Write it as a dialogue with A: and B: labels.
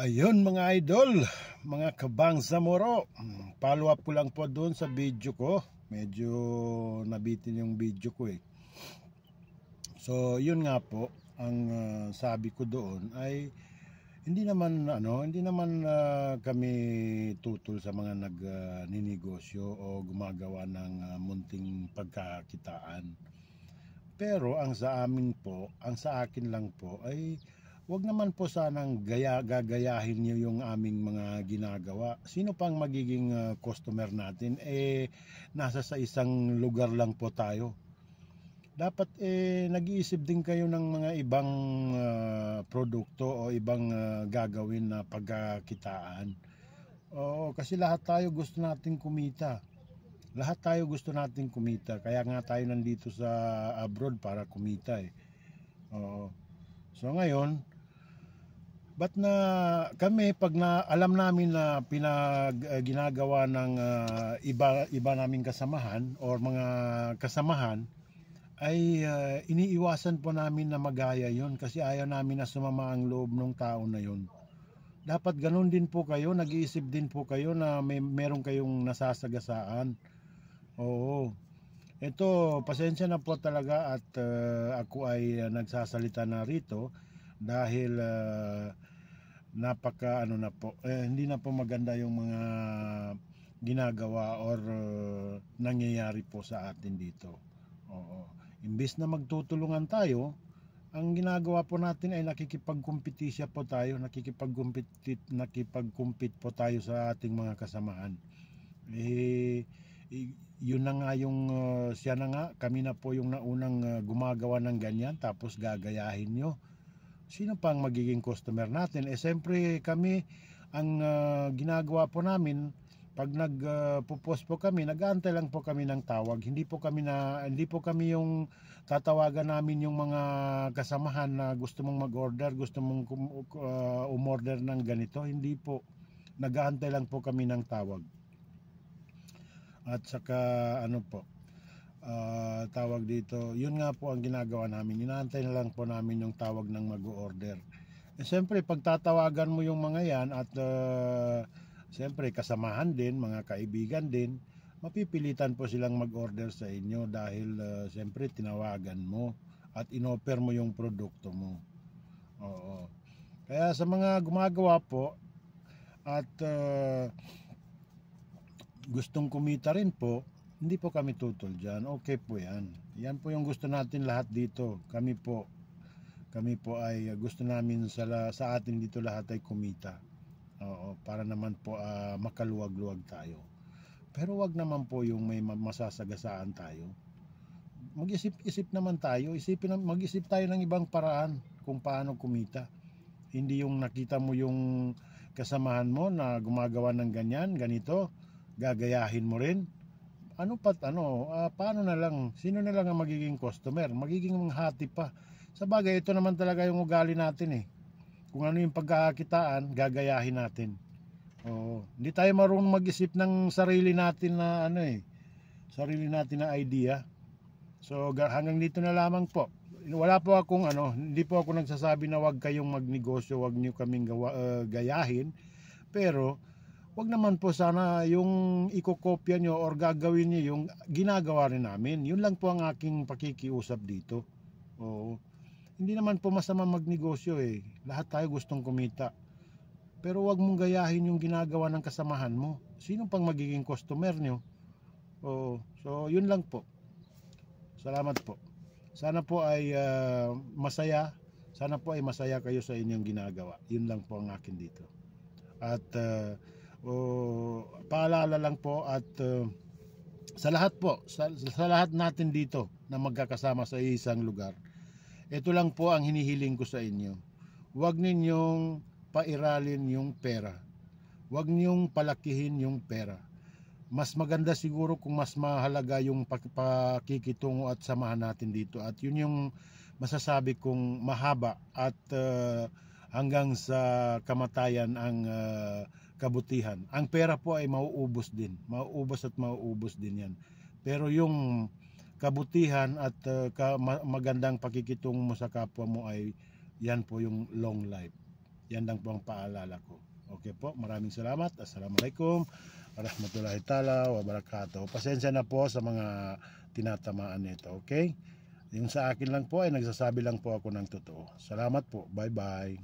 A: Ayun mga idol, mga kabang Zamoro, follow up ko lang po doon sa video ko. Medyo nabitin yung video ko eh. So yun nga po, ang sabi ko doon ay hindi naman kami tutol sa mga nagninegosyo o gumagawa ng munting pagkakitaan. Pero ang sa akin lang po ay wag naman po sanang gagayahin niyo yung aming mga ginagawa. Sino pang magiging customer natin? Nasa sa isang lugar lang po tayo. Dapat nag-iisip din kayo ng mga ibang produkto o ibang gagawin na pagkakitaan. Oo, kasi lahat tayo gusto nating kumita. Lahat tayo gusto nating kumita. Kaya nga tayo nandito sa abroad para kumita eh. Oo. So ngayon, ba't na kami pag alam namin na ginagawa ng iba naming kasamahan or mga kasamahan ay iniiwasan po namin na magaya yon kasi ayaw namin na sumama ang loob ng tao na yon. Dapat ganun din po kayo, nag-iisip din po kayo na meron kayong nasasagasaan. Oo. Ito, pasensya na po talaga at ako ay nagsasalita na rito dahil hindi na po maganda yung mga ginagawa or nangyayari po sa atin dito. Oo. Imbes na magtutulungan tayo, ang ginagawa po natin ay nakikipagkompetisya po tayo, nakikipagcompete po tayo sa ating mga kasamahan. Yun na nga yung siya na nga, kami na po yung naunang gumagawa ng ganyan tapos gagayahin nyo. Sino pang magiging customer natin? Siyempre kami, ang ginagawa po namin, pag nagpo-post po kami, nag-aantay lang po kami ng tawag. Hindi po kami yung tatawagan namin yung mga kasamahan na gusto mong mag-order, gusto mong umorder ng ganito. Hindi po. Nag-aantay lang po kami ng tawag. At saka tawag dito, yun nga po ang ginagawa namin, inaantay na lang po namin yung tawag ng mag-order. Siyempre pag tatawagan mo yung mga yan at siyempre kasamahan din, mga kaibigan din, mapipilitan po silang mag-order sa inyo dahil siyempre tinawagan mo at inoffer mo yung produkto mo. Oo. Kaya sa mga gumagawa po at gustong kumita rin po, hindi po kami tutol dyan. Okay po yan. Yan po yung gusto natin lahat dito. Kami po ay gusto namin sa atin dito lahat ay kumita. Oo, para naman po makaluwag-luwag tayo. Pero wag naman po yung may masasagasaan tayo. Mag-isip naman tayo. Mag-isip tayo ng ibang paraan kung paano kumita. Hindi yung nakita mo yung kasamahan mo na gumagawa ng ganyan, ganito, gagayahin mo rin. Paano na lang, sino na lang ang magiging customer? Magiging hati pa. Sa bagay, ito naman talaga yung ugali natin eh. Kung ano yung pagkakakitaan, gagayahin natin. Oo. Hindi tayo marunong mag-isip ng sarili natin na sarili natin na idea. So hanggang dito na lamang po. Wala po akong hindi po ako nagsasabi na wag kayong magnegosyo, wag niyo kaming gayahin. Pero wag naman po sana yung ikokopya nyo or gagawin nyo yung ginagawa rin namin. Yun lang po ang aking pakikiusap dito. Oo. Hindi naman po masama magnegosyo eh. Lahat tayo gustong kumita. Pero wag mong gayahin yung ginagawa ng kasamahan mo. Sino pang magiging customer nyo? Oo. So yun lang po. Salamat po. Sana po ay masaya. Sana po ay masaya kayo sa inyong ginagawa. Yun lang po ang akin dito. At paalala lang po at sa lahat po, sa lahat natin dito na magkakasama sa isang lugar, ito lang po ang hinihiling ko sa inyo. Huwag ninyong pairalin yung pera. Huwag ninyong palakihin yung pera. Mas maganda siguro kung mas mahalaga yung pakikitungo at samahan natin dito. At yun yung masasabi kong mahaba at hanggang sa kamatayan ang kabutihan. Ang pera po ay mauubos din. Mauubos at mauubos din yan. Pero yung kabutihan at magandang pakikitungo mo sa kapwa mo ay yan po yung long life. Yan lang po ang paalala ko. Okay po, maraming salamat. Assalamualaikum warahmatullahi taala wabarakatuh. Pasensya na po sa mga tinatamaan nito, okay? Yung sa akin lang po ay nagsasabi lang po ako ng totoo. Salamat po. Bye-bye.